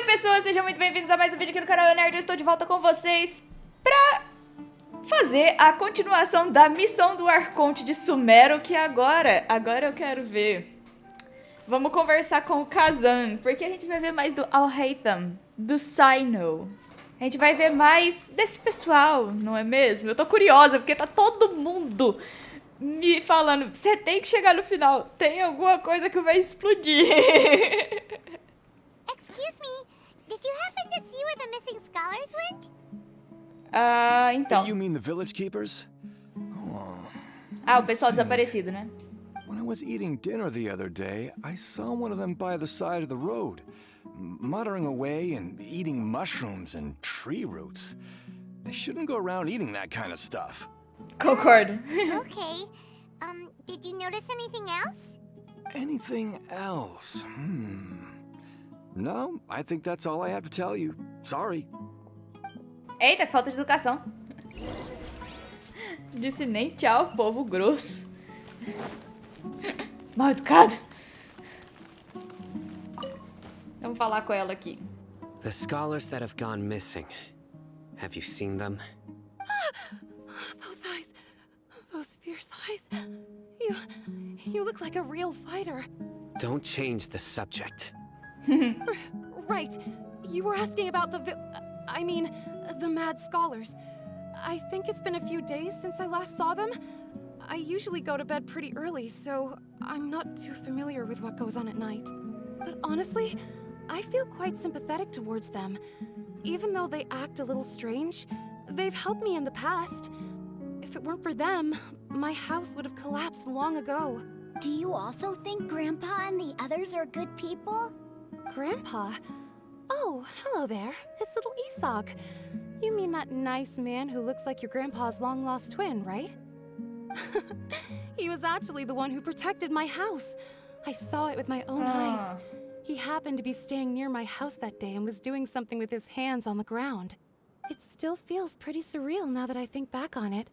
Oi pessoas, sejam muito bem-vindos a mais um vídeo aqui no canal Eu estou de volta com vocês pra fazer a continuação da missão do Arconte de Sumero, que agora eu quero ver. Vamos conversar com o Kazan, porque a gente vai ver mais do Al-Haytham, do Sino. A gente vai ver mais desse pessoal, não é mesmo? Eu tô curiosa, porque tá todo mundo me falando, você tem que chegar no final, tem alguma coisa que vai explodir. Excuse me, did you happen to see where the missing scholars went? Então. You mean the village keepers? O pessoal desaparecido, né? When I was eating dinner the other day, I saw one of them by the side of the road, muttering away and eating mushrooms and tree roots. They shouldn't go around eating that kind of stuff. Concordo. Okay, did you notice anything else? Anything else? No, I think that's all I have to tell you. Sorry. Eita, que falta de educação. Disse nem tchau, povo grosso. Mal educado. Vamos falar com ela aqui. The scholars that have gone missing. Have you seen them? Those eyes. Those fierce eyes. You look like a real fighter. Don't change the subject. Right. You were asking about the the mad scholars. I think it's been a few days since I last saw them. I usually go to bed pretty early, so I'm not too familiar with what goes on at night. But honestly, I feel quite sympathetic towards them. Even though they act a little strange, they've helped me in the past. If it weren't for them, my house would have collapsed long ago. Do you also think Grandpa and the others are good people? Grandpa? Oh, hello there. It's little Isak. You mean that nice man who looks like your grandpa's long-lost twin, right? He was actually the one who protected my house. I saw it with my own eyes. He happened to be staying near my house that day and was doing something with his hands on the ground. It still feels pretty surreal now that I think back on it.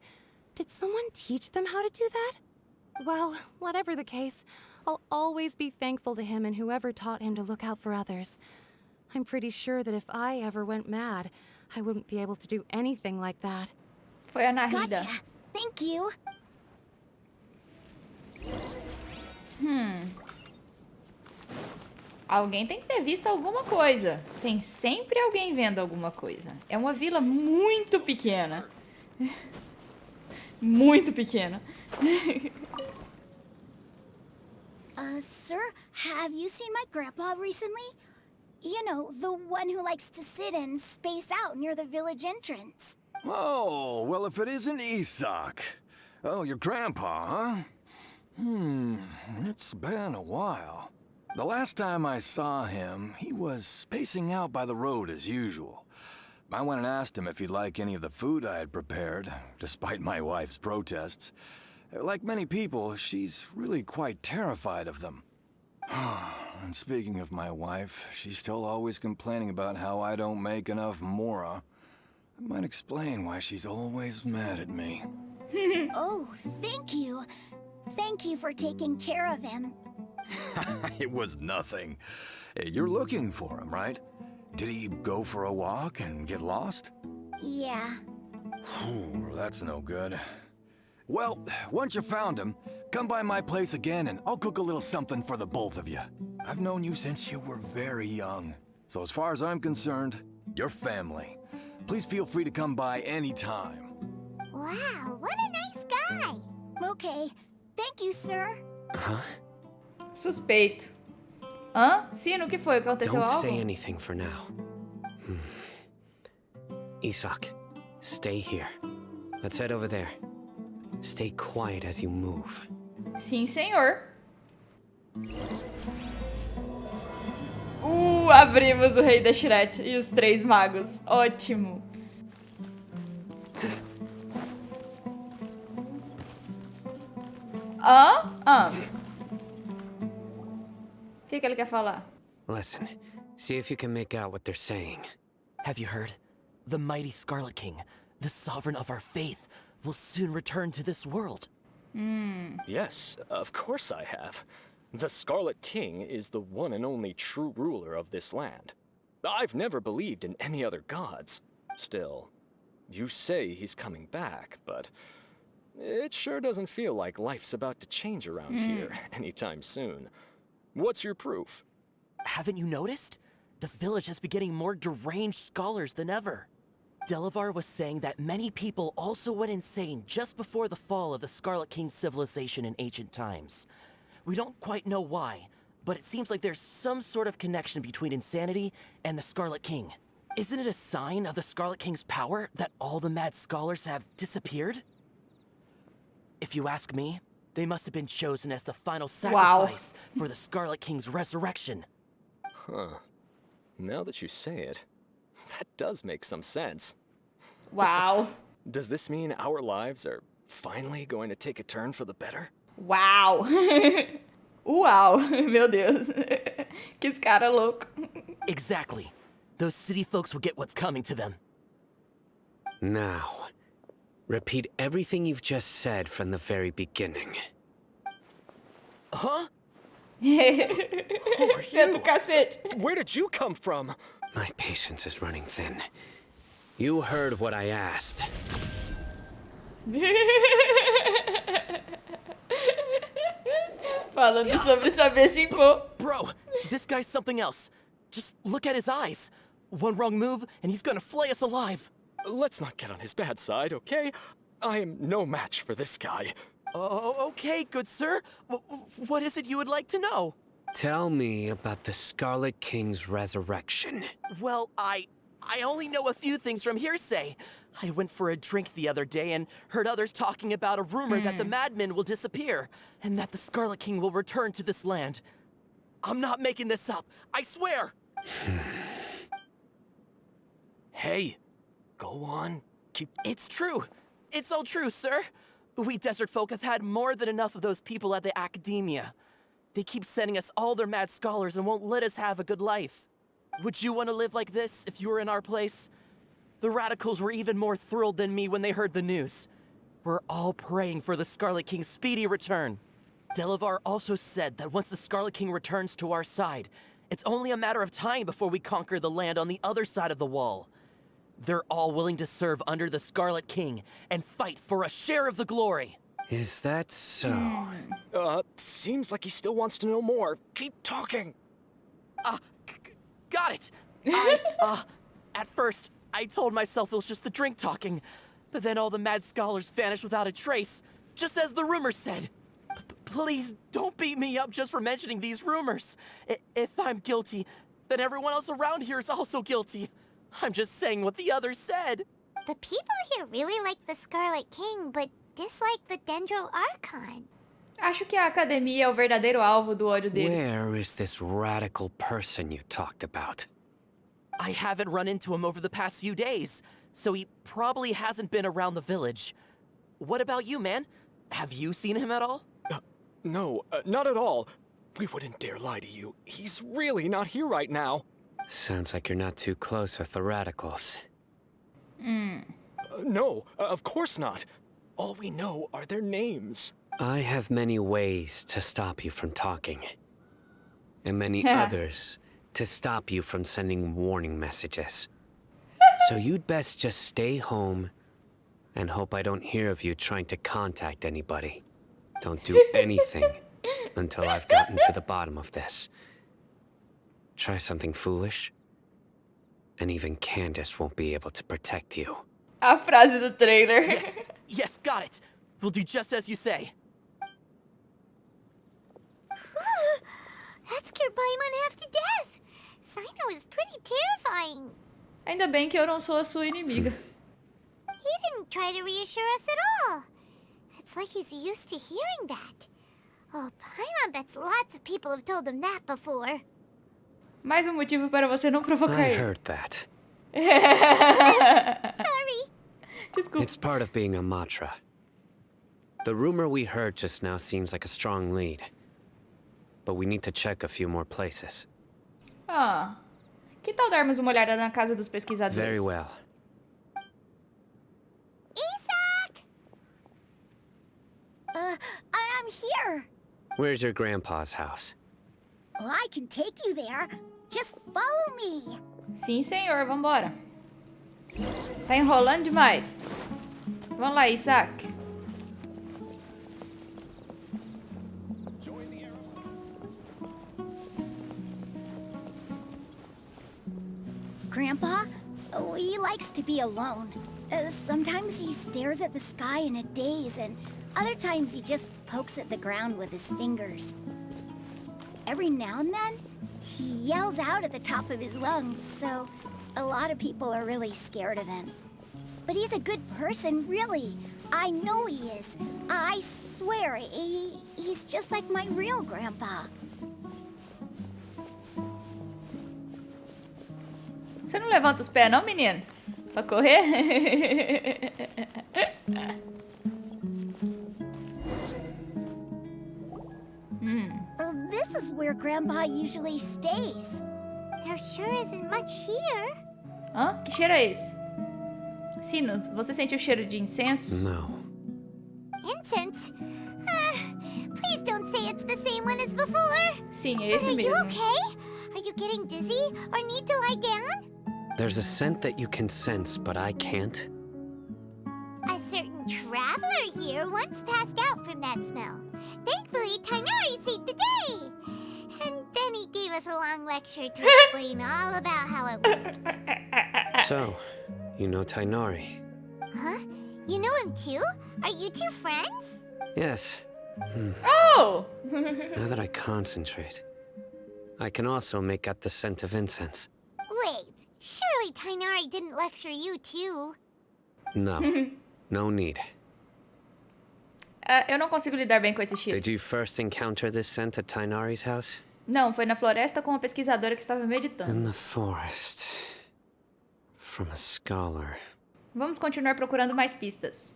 Did someone teach them how to do that? Well, whatever the case, I'll always be thankful to him and whoever taught him to look out for others. I'm pretty sure that if I ever went mad, I wouldn't be able to do anything like that. Foi a Nahida. Gotcha. Thank you. Alguém tem que ter visto alguma coisa. Tem sempre alguém vendo alguma coisa. É uma vila muito pequena. Muito pequena. Sir, have you seen my grandpa recently? You know, the one who likes to sit and space out near the village entrance. Oh, well, if it isn't Isak. Oh, your grandpa, huh? It's been a while. The last time I saw him, he was spacing out by the road as usual. I went and asked him if he'd like any of the food I had prepared, despite my wife's protests. Like many people, she's really quite terrified of them. And speaking of my wife, she's still always complaining about how I don't make enough mora. That might explain why she's always mad at me. Oh, thank you. Thank you for taking care of him. It was nothing. You're looking for him, right? Did he go for a walk and get lost? Yeah. That's no good. Well, once you found him, come by my place again and I'll cook a little something for the both of you. I've known you since you were very young. So as far as I'm concerned, you're family. Please feel free to come by anytime. Wow, what a nice guy. Okay, thank you, sir. Huh? Suspeito. Hã? Sino, o que foi? Aconteceu Don't algo? say anything for now. Isak, stay here. Let's head over there. Stay quiet as you move. Sim, senhor. Abrimos o Rei da Shret e os três magos. Ótimo. O que ele quer falar? Listen, see if you can make out what they're saying. Have you heard? The mighty Scarlet King, the sovereign of our faith, will soon return to this world. Yes, of course I have. The Scarlet King is the one and only true ruler of this land. I've never believed in any other gods. Still, you say he's coming back, but it sure doesn't feel like life's about to change around here anytime soon. What's your proof? Haven't you noticed? The village has been getting more deranged scholars than ever. Delavar was saying that many people also went insane just before the fall of the Scarlet King civilization in ancient times. We don't quite know why, but it seems like there's some sort of connection between insanity and the Scarlet King. Isn't it a sign of the Scarlet King's power that all the mad scholars have disappeared? If you ask me, they must have been chosen as the final sacrifice for the Scarlet King's resurrection. Huh. Now that you say it, that does make some sense. Wow. Does this mean our lives are finally going to take a turn for the better? Uau. Uau. Meu Deus. Que esse cara louco. Exactly. Those city folks will get what's coming to them. Now, repeat everything you've just said from the very beginning. Huh? Senta o cacete. Where did you come from? My patience is running thin. You heard what I asked. Falando sobre saber se impor. Bro, this guy's something else. Just look at his eyes. One wrong move, and he's gonna flay us alive. Let's not get on his bad side, okay? I am no match for this guy. Oh, okay, good sir. What is it you would like to know? Tell me about the Scarlet King's resurrection. Well, I only know a few things from hearsay. I went for a drink the other day and heard others talking about a rumor that the madmen will disappear and that the Scarlet King will return to this land. I'm not making this up, I swear! Hey, go on. It's true. It's all true, sir. We desert folk have had more than enough of those people at the academia. They keep sending us all their mad scholars and won't let us have a good life. Would you want to live like this if you were in our place? The radicals were even more thrilled than me when they heard the news. We're all praying for the Scarlet King's speedy return. Delavar also said that once the Scarlet King returns to our side, it's only a matter of time before we conquer the land on the other side of the wall. They're all willing to serve under the Scarlet King and fight for a share of the glory. Is that so? Seems like he still wants to know more. Keep talking. Got it. At first, I told myself it was just the drink talking, but then all the mad scholars vanished without a trace, just as the rumors said. Please don't beat me up just for mentioning these rumors. If I'm guilty, then everyone else around here is also guilty. I'm just saying what the others said. The people here really like the Scarlet King, but dislike the Dendro Archon. Acho que a academia é o verdadeiro alvo do ódio deles. Where is this radical person you talked about? I haven't run into him over the past few days, so he probably hasn't been around the village. What about you, man? Have you seen him at all? No, not at all. We wouldn't dare lie to you. He's really not here right now. Sounds like you're not too close with the radicals. No, of course not. All we know are their names. I have many ways to stop you from talking. And many others to stop you from sending warning messages. So you'd best just stay home and hope I don't hear of you trying to contact anybody. Don't do anything until I've gotten to the bottom of this. Try something foolish, and even Candace won't be able to protect you. A frase do trailer. Yes, got it. We'll do just as you say. That scared Paimon half to death. Sino is pretty terrifying. Ainda bem que eu não sou a sua inimiga. He didn't try to reassure us at all. It's like he's used to hearing that. Oh, Paimon bets lots of people have told him that before. Mais um motivo para você não provocar I ele. heard that. Sorry. Desculpa. It's part of being a Matra. The rumor we heard just now seems like a strong lead. But we need to check a few more places. Que tal darmos uma olhada na casa dos pesquisadores? Very well. Isaac! I'm here. Where's your grandpa's house? Well, I can take you there. Just follow me. Sim, senhor, vambora. Tá enrolando demais. Vamos lá, Isaac. Grandpa, oh, he likes to be alone. Sometimes he stares at the sky in a daze, and other times he just pokes at the ground with his fingers. Every now and then, he yells out at the top of his lungs, so a lot of people are really scared of him. But he's a good person, really. I know he is. I swear, he's just like my real grandpa. Você não levanta os pés não, menino? Pra correr? This is where Grandpa usually stays. There sure isn't much here. Hã? Que cheiro é esse? Sino, você sentiu o cheiro de incenso? No. Incense? Please don't say it's the same one as before. Sim, é But esse are you mesmo. okay? Are you getting dizzy or need to lie down? There's a scent that you can sense, but I can't. A certain traveler here once passed out from that smell. Thankfully, Tainari saved the day. And then he gave us a long lecture to explain all about how it worked. So, you know Tainari? Huh? You know him too? Are you two friends? Yes. Oh! Now that I concentrate, I can also make out the scent of incense. Wait, surely Tainari didn't lecture you too. No. No need. Eu não consigo lidar bem com esse cheiro. Did you first encounter this scent at Tainari's house? Não, foi na floresta com uma pesquisadora que estava meditando. In the forest. From a scholar. Vamos continuar procurando mais pistas.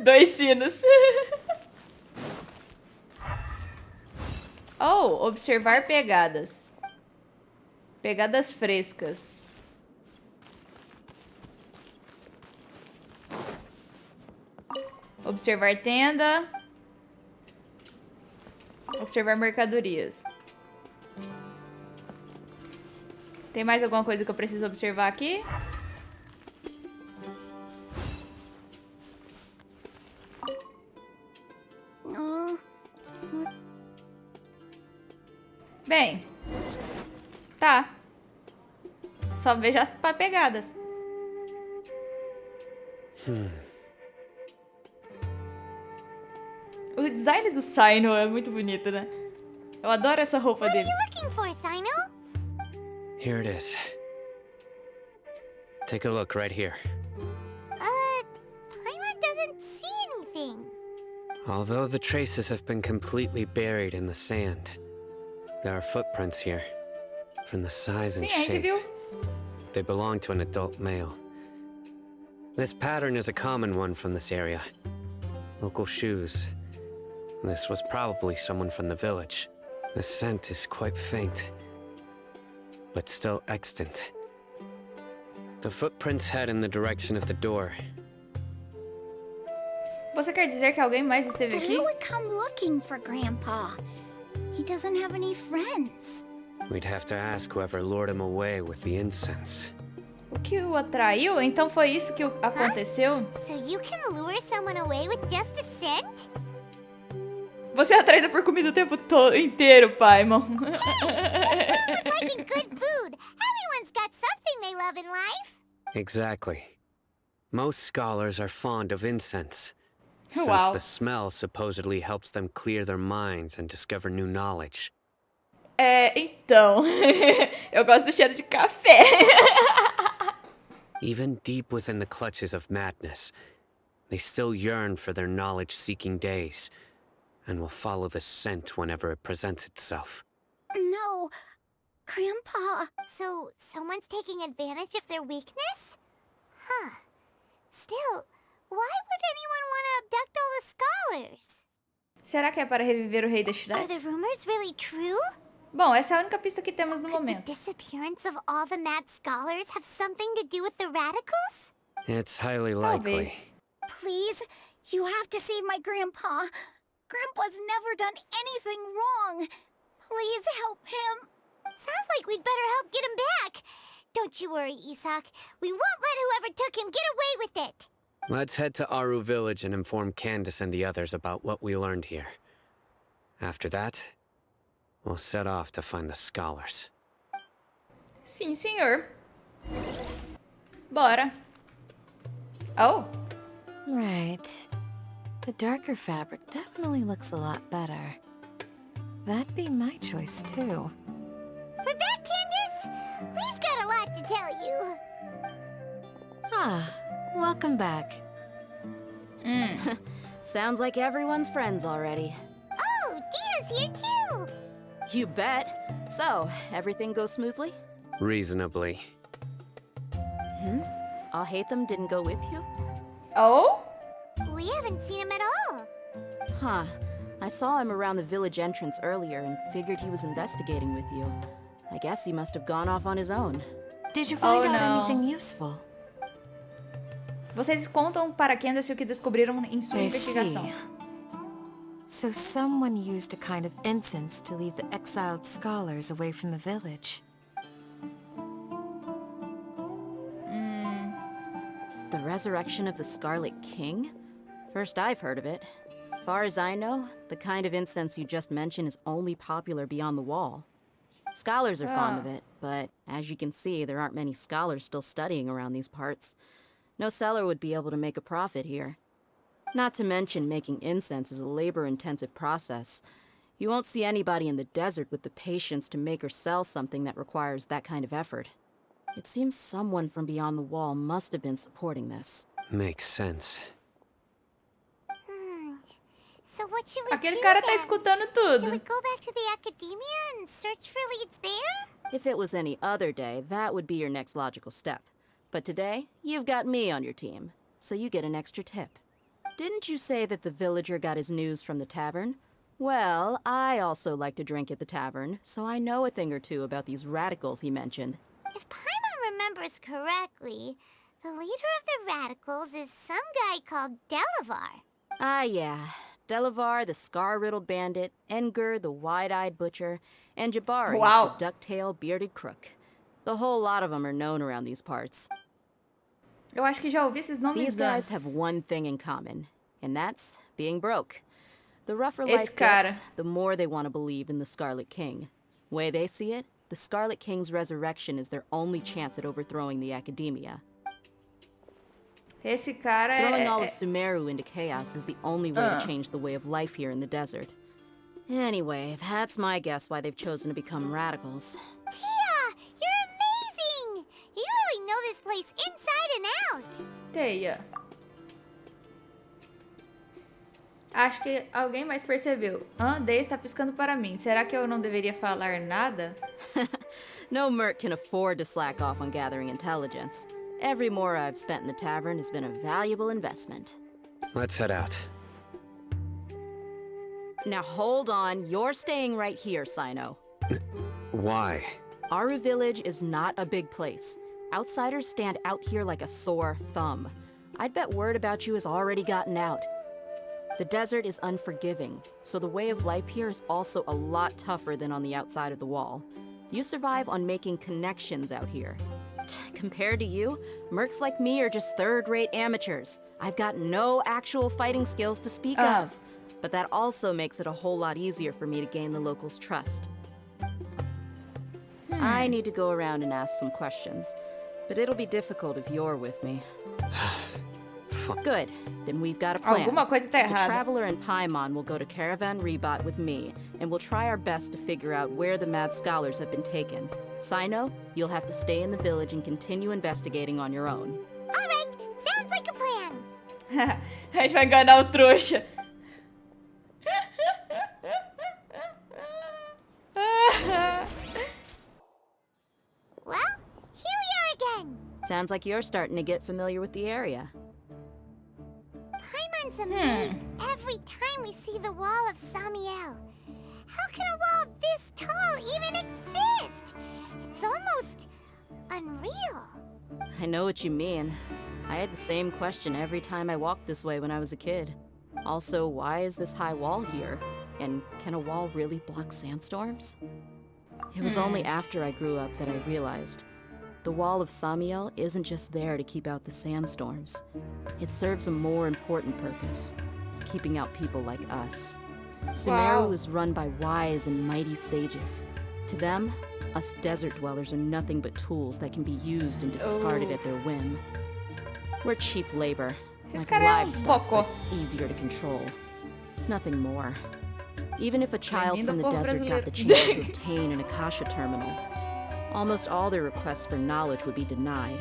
Dois sinos. Oh, observar pegadas. Pegadas frescas. Observar tenda. Observar mercadorias. Tem mais alguma coisa que eu preciso observar aqui? Bem, tá. Só vejo as pegadas. O design do Sino é muito bonito, né? Eu adoro essa roupa What are dele. you looking for, Sino? Here it is. Take a look right here. Paimon doesn't see anything. Although the traces have been completely buried in the sand, there are footprints here. From the size and Sim, a gente shape, viu. they belong to an adult male. This pattern is a common one from this area. Local shoes. This was probably someone from the village. The scent is quite faint, but still extant. The footprints head in the direction of the door. Você quer dizer que alguém mais esteve But aqui? who would come looking for Grandpa? He doesn't have any friends. We'd have to ask whoever lured him away with the incense. O que o atraiu? Então foi isso que aconteceu? So you can lure someone away with just a scent? Você é atraída por comida o tempo inteiro, Paimon. Liking good food. Everyone's got something they love in life. Exactly. Most scholars are fond of incense, since Wow. the smell supposedly helps them clear their minds and discover new knowledge. Então, eu gosto do cheiro de café. Even deep within the clutches of madness, they still yearn for their knowledge-seeking days, and will follow the scent whenever it presents itself. No, Grandpa. So someone's taking advantage of their weakness? Huh. Still, why would anyone want to abduct all the scholars? Será que é para reviver o rei da Are Shrek? the rumors really true? Bom, essa é a única pista que temos no Could the momento. disappearance of all the mad scholars have something to do with the radicals? It's highly likely. Talvez. Please, you have to save my Grandpa. Grandpa's never done anything wrong. Please help him. Sounds like we'd better help get him back. Don't you worry, Isak. We won't let whoever took him get away with it. Let's head to Aru Village and inform Candace and the others about what we learned here. After that, we'll set off to find the scholars. Sim, senhor. Bora. Oh. Right. The darker fabric definitely looks a lot better. That'd be my choice, too. We're back, Candace. We've got a lot to tell you. Ah, welcome back. Sounds like everyone's friends already. Oh, Dia's here too. You bet. So, everything goes smoothly? Reasonably. Alhaitham didn't go with you? Oh? We haven't seen him at all. Huh. I saw him around the village entrance earlier and figured he was investigating with you. I guess he must have gone off on his own. Did you find Oh, out no. anything useful? Vocês contam para Candace o que descobriram em sua I investigação. see. So someone used a kind of incense to lead the exiled scholars away from the village. The resurrection of the Scarlet King? First I've heard of it. Far as I know, the kind of incense you just mentioned is only popular beyond the wall. Scholars are fond of it, but as you can see, there aren't many scholars still studying around these parts. No seller would be able to make a profit here. Not to mention, making incense is a labor-intensive process. You won't see anybody in the desert with the patience to make or sell something that requires that kind of effort. It seems someone from beyond the wall must have been supporting this. Makes sense. So what should we Aquele do cara tá then? escutando Do we tudo. go back to the academia and search for leads there? If it was any other day, that would be your next logical step. But today, you've got me on your team, so you get an extra tip. Didn't you say that the villager got his news from the tavern? Well, I also like to drink at the tavern, so I know a thing or two about these radicals he mentioned. If Paimon remembers correctly, the leader of the radicals is some guy called Delavar. Ah, yeah. Delavar, the scar-riddled bandit, Engur, the wide-eyed butcher, and Jabari, Wow. the duck-tailed bearded crook. The whole lot of them are known around these parts. Eu acho que já ouvi esses nomes These guys antes. have one thing in common, and that's being broke. The rougher Esse life cara. gets, the more they want to believe in the Scarlet King. Way they see it, the Scarlet King's resurrection is their only chance at overthrowing the academia. Esse cara Throwing é... all of Sumeru into chaos is the only way to change the way of life here in the desert. Anyway, that's my guess why they've chosen to become radicals. Tia, you're amazing! You really know this place inside and out. Dehya. Acho que alguém mais percebeu. Dehya está piscando para mim. Será que eu não deveria falar nada? No merc can afford to slack off on gathering intelligence. Every more I've spent in the tavern has been a valuable investment. Let's head out. Now hold on, you're staying right here, Sino. Why? Aru Village is not a big place. Outsiders stand out here like a sore thumb. I'd bet word about you has already gotten out. The desert is unforgiving, so the way of life here is also a lot tougher than on the outside of the wall. You survive on making connections out here. Compared to you, mercs like me are just third-rate amateurs. I've got no actual fighting skills to speak of. But that also makes it a whole lot easier for me to gain the locals' trust. I need to go around and ask some questions, but it'll be difficult if you're with me. Good, then we've got a plan. Alguma coisa tá The errada. Traveler and Paimon will go to Caravan Rebat with me, and we'll try our best to figure out where the mad scholars have been taken. Sino, you'll have to stay in the village and continue investigating on your own. All right, sounds like a plan. A gente vai enganar o trouxa. Well, here we are again. Sounds like you're starting to get familiar with the area. Paimon's amazed every time we see the wall of Samiel. How can a wall this tall even exist? It's almost unreal. I know what you mean. I had the same question every time I walked this way when I was a kid. Also, why is this high wall here? And can a wall really block sandstorms? It was only after I grew up that I realized the Wall of Samiel isn't just there to keep out the sandstorms. It serves a more important purpose, keeping out people like us. Sumeru is run by wise and mighty sages. To them, us desert dwellers are nothing but tools that can be used and discarded at their whim. We're cheap labor, like livestock, but easier to control. Nothing more. Even if a child from the desert got the chance to obtain an Akasha terminal, almost all their requests for knowledge would be denied.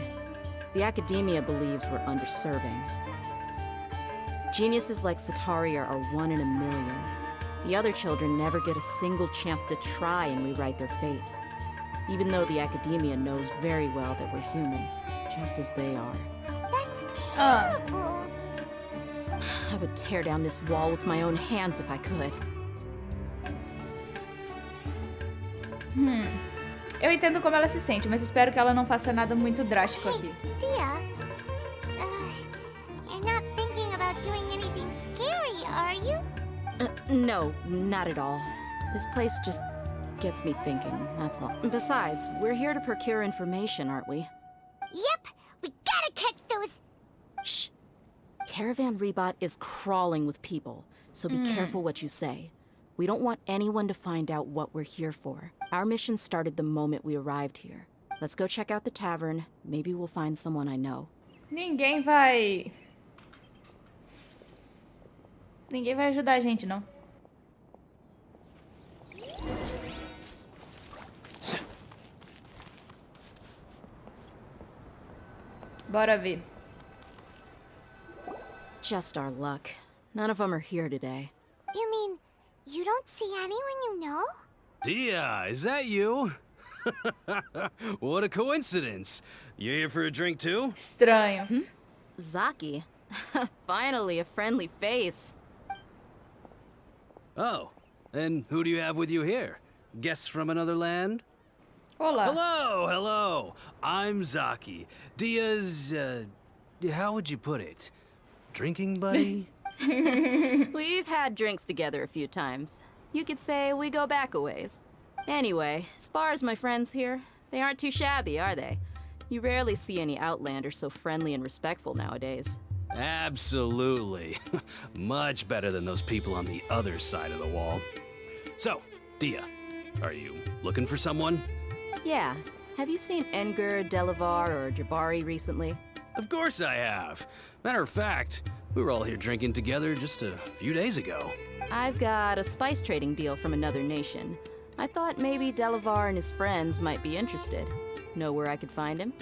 The academia believes we're underserving. Geniuses like Sataria are 1 in a million. The other children never get a single chance to try and rewrite their fate, even though the academia knows very well that we're humans, just as they are. That's terrible. I would tear down this wall with my own hands if I could. Eu entendo como ela se sente, mas espero que ela não faça nada muito drástico aqui. Dehya, you're not thinking about doing anything scary, are you? No, not at all. This place just gets me thinking, that's all. Besides, we're here to procure information, aren't we? Yep, we gotta catch those. Shh. Caravan Rebot is crawling with people, so be careful what you say. We don't want anyone to find out what we're here for. Our mission started the moment we arrived here. Let's go check out the tavern. Maybe we'll find someone I know. Ninguém vai ajudar a gente, não. Bora ver. Just our luck. None of them are here today. You mean you don't see anyone you know? Dehya, is that you? What a coincidence. You here for a drink too? Estranho. Zaki. Finally, a friendly face. Oh, and who do you have with you here? Guests from another land? Olá. Hello. I'm Zaki. Dehya's, how would you put it? Drinking buddy? We've had drinks together a few times. You could say we go back a ways. Anyway, as far as my friends here, they aren't too shabby, are they? You rarely see any Outlanders so friendly and respectful nowadays. Absolutely. Much better than those people on the other side of the wall. So, Dehya, are you looking for someone? Yeah. Have you seen Enger, Delavar, or Jabari recently? Of course I have. Matter of fact, we were all here drinking together just a few days ago. I've got a spice trading deal from another nation. I thought maybe Delavar and his friends might be interested. Know where I could find him?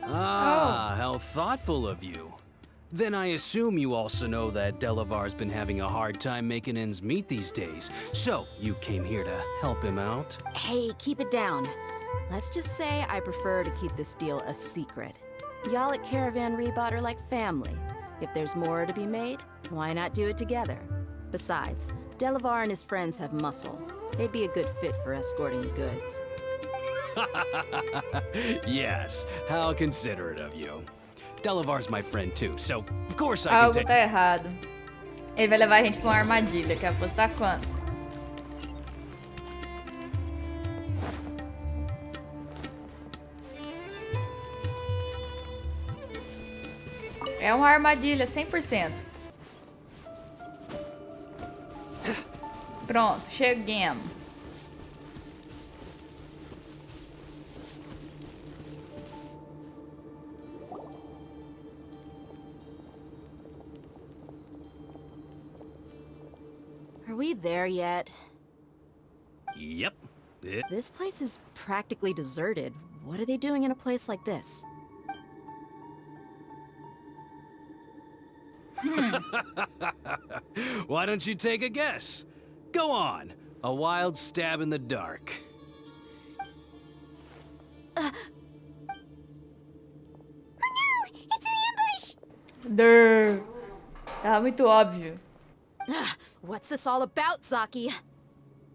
Ah, how thoughtful of you. Then I assume you also know that Delavar's been having a hard time making ends meet these days. So, you came here to help him out? Hey, keep it down. Let's just say I prefer to keep this deal a secret. Y'all at Caravan Rebot are like family. If there's more to be made, why not do it together? Besides, Delavar and his friends have muscle. They'd be a good fit for escorting the goods. Yes, how considerate of you. Delavar's my friend too, so of course I can Algo take... tá errado. Ele vai levar a gente pra uma armadilha. Quer apostar quanto? É uma armadilha, 100%. Pronto, cheguemos. Are we there yet? Yep. This place is practically deserted. What are they doing in a place like this? Why don't you take a guess? Go on. A wild stab in the dark. Oh no! It's an ambush! Durr. Tava muito óbvio. What's this all about, Zaki?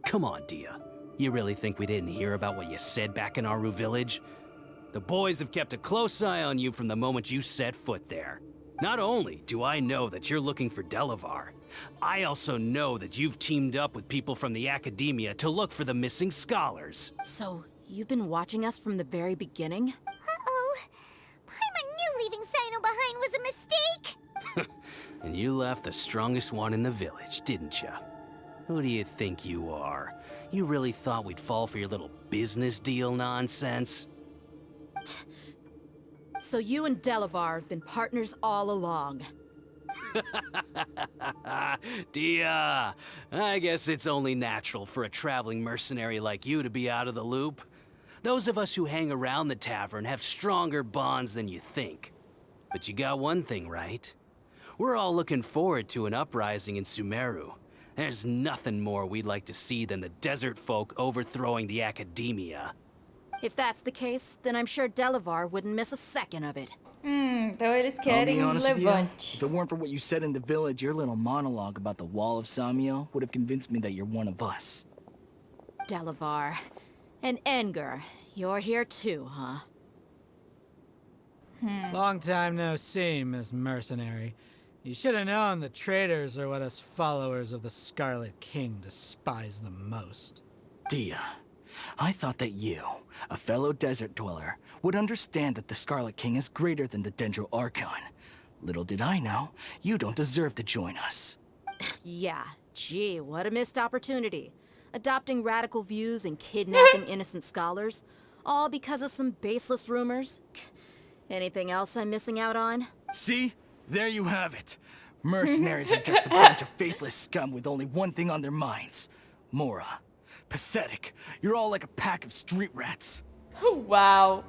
Come on, Dehya. You really think we didn't hear about what you said back in Aru village? The boys have kept a close eye on you from the moment you set foot there. Not only do I know that you're looking for Delavar, I also know that you've teamed up with people from the academia to look for the missing scholars. So, you've been watching us from the very beginning? Uh-oh. Paimon knew leaving Sino behind was a mistake! And you left the strongest one in the village, didn't you? Who do you think you are? You really thought we'd fall for your little business deal nonsense? So you and Delavar have been partners all along. Dehya, I guess it's only natural for a traveling mercenary like you to be out of the loop. Those of us who hang around the tavern have stronger bonds than you think. But you got one thing right. We're all looking forward to an uprising in Sumeru. There's nothing more we'd like to see than the desert folk overthrowing the academia. If that's the case, then I'm sure Delavar wouldn't miss a second of it. Então eles I'll be querem honest with you, levante. if it weren't for what you said in the village, your little monologue about the wall of Samiel would have convinced me that you're one of us. Delavar. And Engar, you're here too, huh? Long time no see, Miss Mercenary. You should have known the traitors are what us followers of the Scarlet King despise the most. Dehya, I thought that you, a fellow desert dweller, would understand that the Scarlet King is greater than the Dendro Archon. Little did I know, you don't deserve to join us. Yeah, gee, what a missed opportunity. Adopting radical views and kidnapping innocent scholars, all because of some baseless rumors. Anything else I'm missing out on? See? There you have it. Mercenaries are just a bunch of faithless scum with only one thing on their minds. Mora. Pathetic. You're all like a pack of street rats. Uau!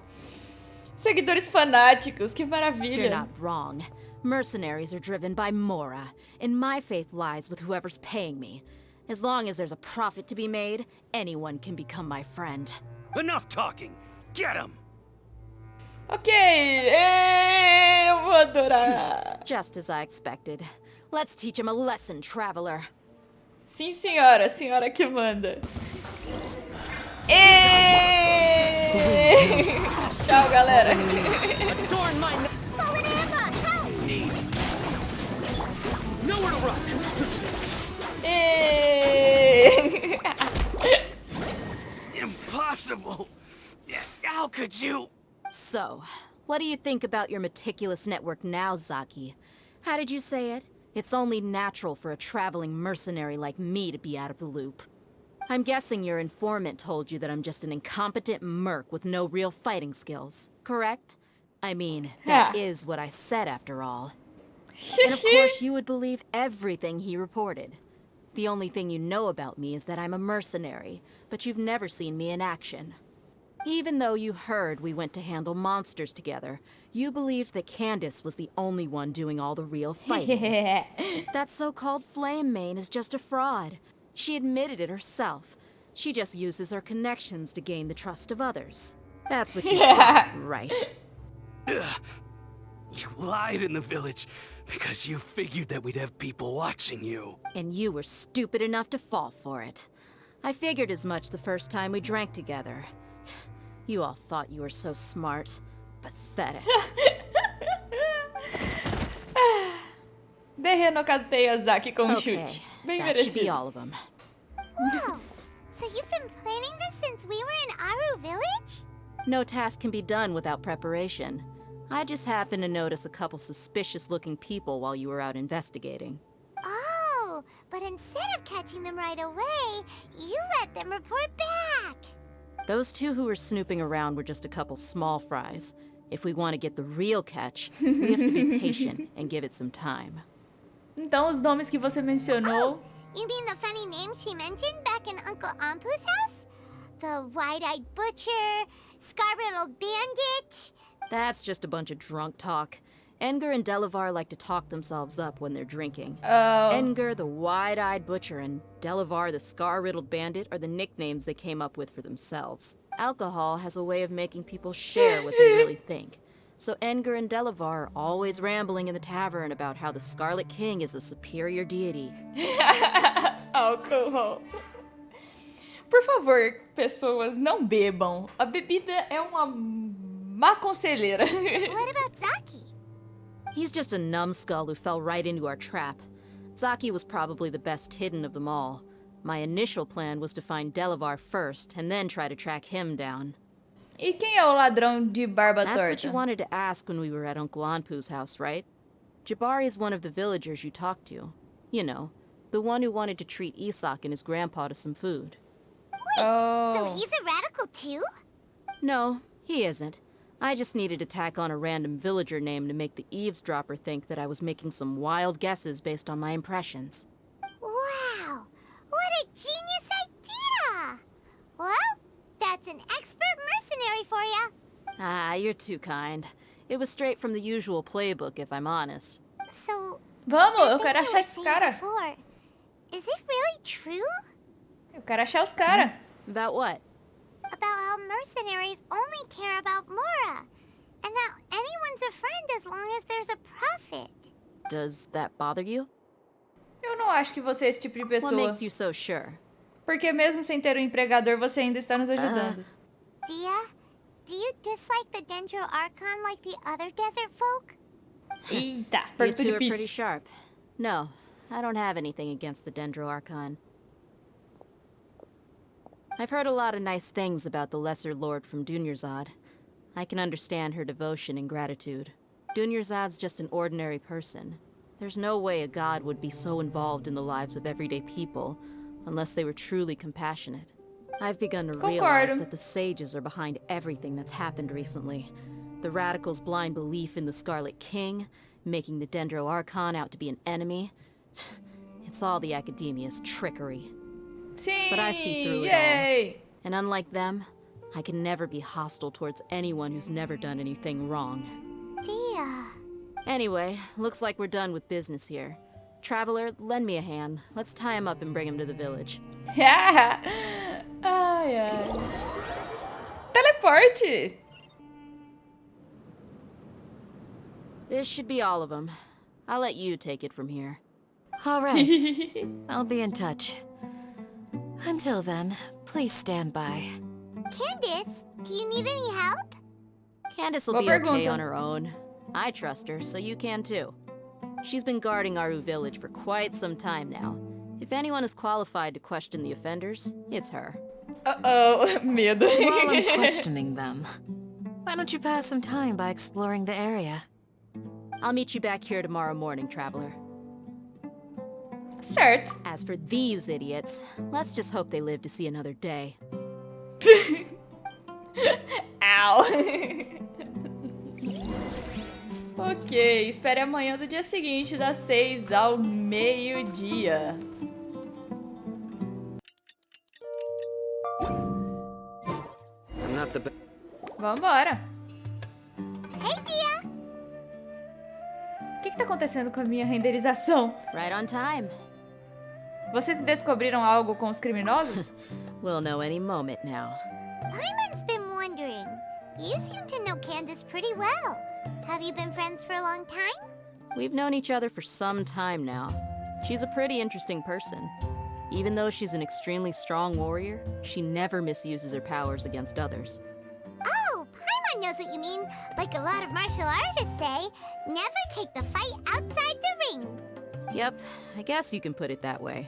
Seguidores fanáticos, que You're maravilha. not wrong. Mercenaries are driven by Mora, and my faith lies with whoever's paying me. As long as there's a profit to be made, anyone can become my friend. Enough talking! Get him! Ok, eu vou adorar. Just as I expected. Let's teach him a lesson, traveler. Sim, senhora, senhora que manda. E... Tchau, galera. Adorn my Fallen Emma, help! nowhere to run! E... Impossible! How could you? So, what do you think about your meticulous network now, Zaki? How did you say it? It's only natural for a traveling mercenary like me to be out of the loop. I'm guessing your informant told you that I'm just an incompetent merc with no real fighting skills, correct? I mean, that is what I said after all. And of course you would believe everything he reported. The only thing you know about me is that I'm a mercenary, but you've never seen me in action. Even though you heard we went to handle monsters together, you believed that Candace was the only one doing all the real fighting. That so-called Flame Mane is just a fraud. She admitted it herself. She just uses her connections to gain the trust of others. That's what you thought, right? You lied in the village because you figured that we'd have people watching you. And you were stupid enough to fall for it. I figured as much the first time we drank together. You all thought you were so smart. Pathetic. Dehya nocateia Zaki com um Okay, chute. Bem that should be merecido. all of them. Whoa! So you've been planning this since we were in Aru Village? No task can be done without preparation. I just happened to notice a couple suspicious-looking people while you were out investigating. Oh, but instead of catching them right away, you let them report back. Those two who were snooping around were just a couple small fries. If we want to get the real catch, we have to be patient and give it some time. Então, os nomes que você mencionou... You mean the funny name she mentioned back in Uncle Ampu's house? The wide-eyed butcher, scar-riddled bandit? That's just a bunch of drunk talk. Engar and Delavar like to talk themselves up when they're drinking. Oh. Engar, the wide-eyed butcher, and Delavar, the scar-riddled bandit, are the nicknames they came up with for themselves. Alcohol has a way of making people share what they really think. So Engar and Delavar are always rambling in the tavern about how the Scarlet King is a superior deity. Álcool. Por favor, pessoas, não bebam. A bebida é uma má conselheira. What about Zaki? He's just a numbskull who fell right into our trap. Zaki was probably the best hidden of them all. My initial plan was to find Delavar first, and then try to track him down. E quem é o ladrão de barba That's torta? what you wanted to ask when we were at Uncle Anpu's house, right? Jabari is one of the villagers you talked to. You know, the one who wanted to treat Isak and his grandpa to some food. Wait, so he's a radical too? No, he isn't. I just needed to tack on a random villager name to make the eavesdropper think that I was making some wild guesses based on my impressions. Wow, what a genius idea! Well, that's an expert mercenary for you. Ah, you're too kind. It was straight from the usual playbook, if I'm honest. So, Vamos, eu the quero thing you achar were esse saying cara. before, is it really true? Eu quero achar os cara. About what? About how mercenaries only care about Mora, and that anyone's a friend as long as there's a profit. Does that bother you? Eu não acho que você é esse tipo de What pessoa. makes you so sure? Porque mesmo sem ter um empregador, você ainda está nos ajudando. Dehya, do you dislike the Dendro Archon like the other desert folk? Eita, You pergunta two are pretty difícil. sharp. No, I don't have anything against the Dendro Archon. I've heard a lot of nice things about the Lesser Lord from Dunyarzad. I can understand her devotion and gratitude. Dunyarzad's just an ordinary person. There's no way a god would be so involved in the lives of everyday people unless they were truly compassionate. I've begun to realize that the sages are behind everything that's happened recently. The radicals' blind belief in the Scarlet King, making the Dendro Archon out to be an enemy. It's all the academia's trickery. Sim, But I see through it all. And unlike them, I can never be hostile towards anyone who's never done anything wrong. Dehya. Anyway, looks like we're done with business here. Traveler, lend me a hand. Let's tie him up and bring him to the village. Ai, ai. Teleporte! This should be all of them. I'll let you take it from here. All right. I'll be in touch. Until then, please stand by. Candace, do you need any help? Candace will Boa be okay pergunta. on her own. I trust her, so you can too. She's been guarding Aru village for quite some time now. If anyone is qualified to question the offenders, it's her. Uh-oh, medo. While I'm questioning them, why don't you pass some time by exploring the area? I'll meet you back here tomorrow morning, Traveler. Certo. As for these idiots, let's just hope they live to see another day. Au. Ok, espere amanhã do dia seguinte, das 6 ao meio-dia. I'm not the Vambora. Hey, Dehya. O que tá acontecendo com a minha renderização? Right on time. Vocês descobriram algo com os criminosos? We'll know any moment now. Paimon's been wondering. You seem to know Candace pretty well. Have you been friends for a long time? We've known each other for some time now. She's a pretty interesting person. Even though she's an extremely strong warrior, she never misuses her powers against others. Oh, Paimon knows what you mean. Like a lot of martial artists say, never take the fight outside the ring. Yep, I guess you can put it that way.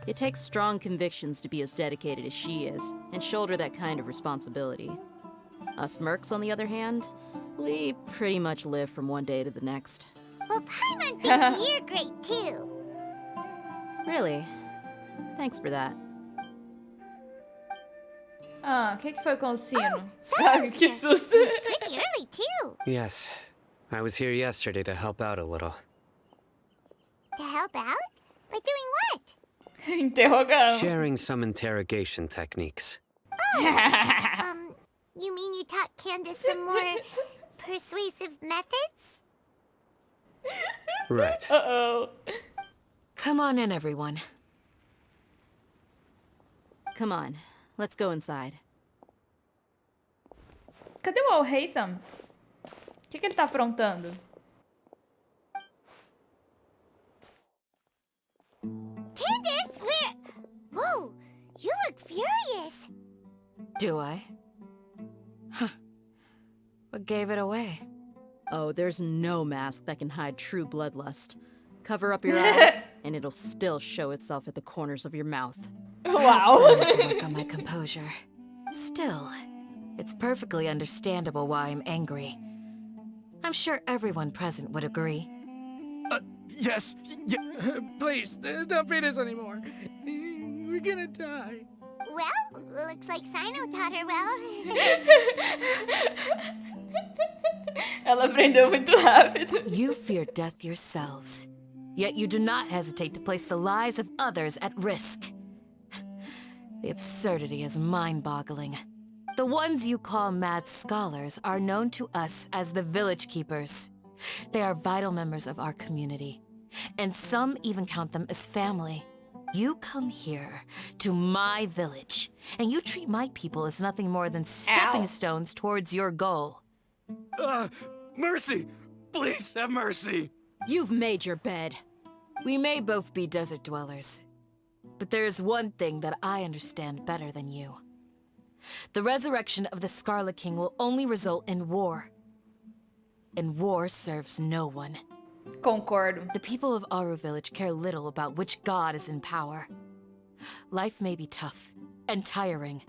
It takes strong convictions to be as dedicated as she is, and shoulder that kind of responsibility. Us mercs, on the other hand, we pretty much live from one day to the next. Well, Paimon thinks you're great too. Really? Thanks for that. Ah, o que foi com o sino? Someone's que here. susto. It's pretty early too. Yes. I was here yesterday to help out a little. To help out? By doing what? Interrogando. Sharing some interrogation techniques. You mean you taught Candace some more persuasive methods? Right. Uh-oh. Come on in, everyone. Come on, let's go inside. Cadê o Al-Haytham? O que ele tá aprontando? Candace, where? Whoa, you look furious. Do I? Huh. What gave it away? Oh, there's no mask that can hide true bloodlust. Cover up your eyes, and it'll still show itself at the corners of your mouth. Wow. I need to work on my composure. Still, it's perfectly understandable why I'm angry. I'm sure everyone present would agree. Yes. Please, don't beat us anymore. We're gonna die. Well, looks like Sino taught her well. Ela aprendeu muito rápido. You fear death yourselves, yet you do not hesitate to place the lives of others at risk. The absurdity is mind-boggling. The ones you call mad scholars are known to us as the Village Keepers. They are vital members of our community, and some even count them as family. You come here, to my village, and you treat my people as nothing more than stepping stones towards your goal. Mercy! Please have mercy! You've made your bed. We may both be desert dwellers, but there is one thing that I understand better than you. The resurrection of the Scarlet King will only result in war. And war serves no one. Concordo. The people of Aru Village care little about which god is in power. Life may be tough and tiring,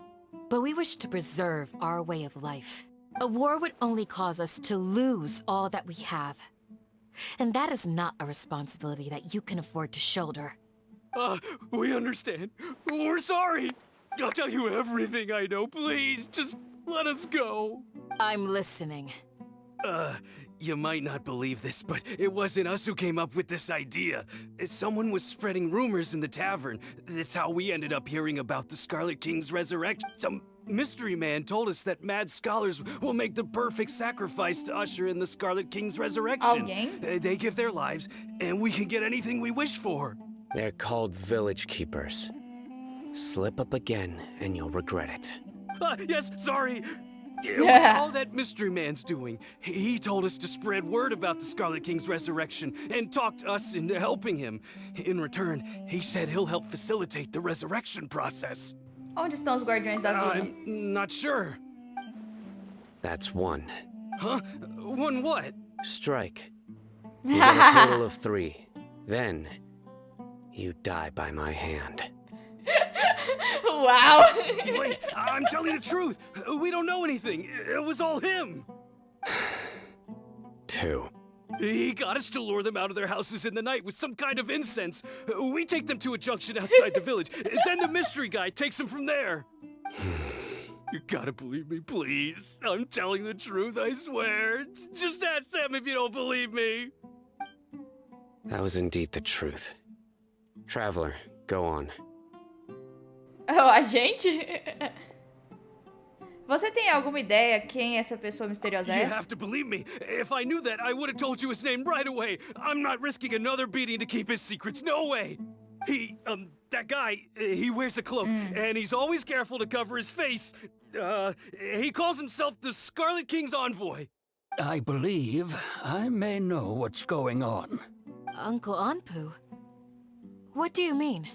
but we wish to preserve our way of life. A war would only cause us to lose all that we have. And that is not a responsibility that you can afford to shoulder. We understand. We're sorry. I'll tell you everything I know. Please, just let us go. I'm listening. You might not believe this, but it wasn't us who came up with this idea. Someone was spreading rumors in the tavern. That's how we ended up hearing about the Scarlet King's resurrection. Some mystery man told us that mad scholars will make the perfect sacrifice to usher in the Scarlet King's resurrection. They give their lives, and we can get anything we wish for. They're called Village Keepers. Slip up again, and you'll regret it. Yes, sorry. It was all that mystery man's doing. He told us to spread word about the Scarlet King's resurrection and talked us into helping him. In return, he said he'll help facilitate the resurrection process. Onde estão os guardiões da vida? I'm not sure. That's one. Huh? One what? Strike. You get a total of 3. Then, you die by my hand. Wow. Wait, I'm telling you the truth. We don't know anything. It was all him. 2. He got us to lure them out of their houses in the night with some kind of incense. We take them to a junction outside the village. Then the mystery guy takes them from there. You gotta believe me, please. I'm telling the truth, I swear. Just ask them if you don't believe me. That was indeed the truth. Traveler, go on. Oh, a gente? Você tem alguma ideia quem essa pessoa misteriosa é? You have to believe me. If I knew that, I would have told you his name right away. I'm not risking another beating to keep his secrets. No way. That guy, he wears a cloak, and he's always careful to cover his face. He calls himself the Scarlet King's envoy. I believe I may know what's going on. Uncle Anpu? What do you mean?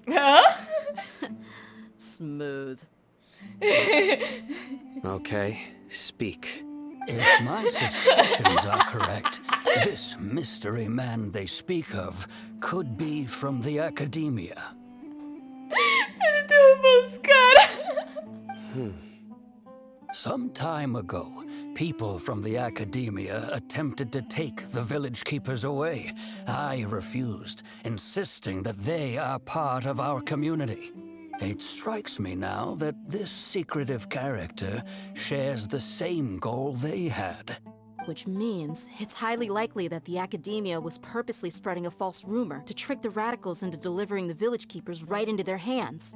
Huh? Smooth. Okay, speak. If my suspicions are correct, this mystery man they speak of could be from the academia. Ele derrubou os caras. Some time ago, people from the academia attempted to take the village keepers away. I refused, insisting that they are part of our community. It strikes me now that this secretive character shares the same goal they had. Which means it's highly likely that the academia was purposely spreading a false rumor to trick the radicals into delivering the village keepers right into their hands.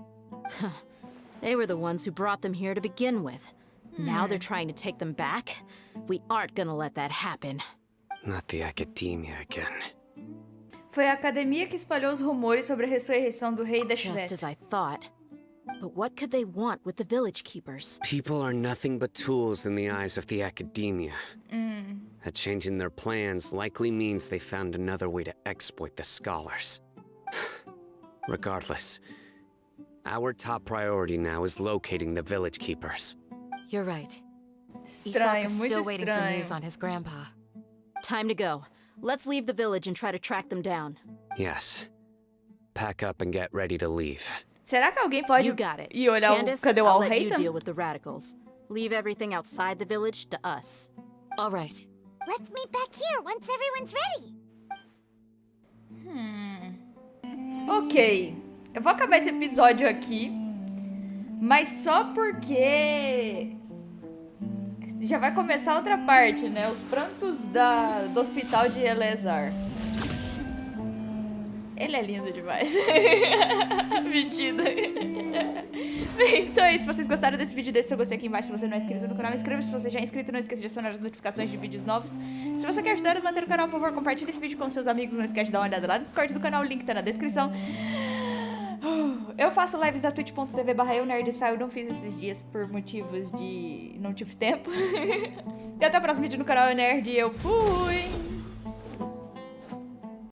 They were the ones who brought them here to begin with. Now they're trying to take them back? We aren't gonna let that happen. Not the academia again. Foi a academia que espalhou os rumores sobre a ressurreição do rei da Just as I thought. But what could they want with the village keepers? People are nothing but tools in the eyes of the academia. A change in their plans likely means they found another way to exploit the scholars. Regardless, Our top priority now is locating the village keepers. You're right. Estranho, Isak is muito still waiting for estranho. news on his grandpa. Time to go. Let's leave the village and try to track them down. Yes. Pack up and get ready to leave. Será que alguém pode You got it. ir olhar Candace, cadê o I'll let you Al-Haytham? deal with the radicals. Leave everything outside the village to us. All right. Let's meet back here once everyone's ready. Ok. Eu vou acabar esse episódio aqui. Mas só porque... já vai começar outra parte, né? Os prantos do hospital de Eleazar. Ele é lindo demais. Metido. Bem, então é isso. Se vocês gostaram desse vídeo, deixe seu gostei aqui embaixo. Se você não é inscrito no canal, inscreva-se. Se você já é inscrito, não esqueça de acionar as notificações de vídeos novos. Se você quer ajudar a manter o canal, por favor, compartilhe esse vídeo com seus amigos. Não esquece de dar uma olhada lá no Discord do canal. O link tá na descrição. Eu faço lives da twitch.tv/eunerdcontato. Eu não fiz esses dias por motivos de... não tive tempo. E até o próximo vídeo no canal Nerd. Eu fui!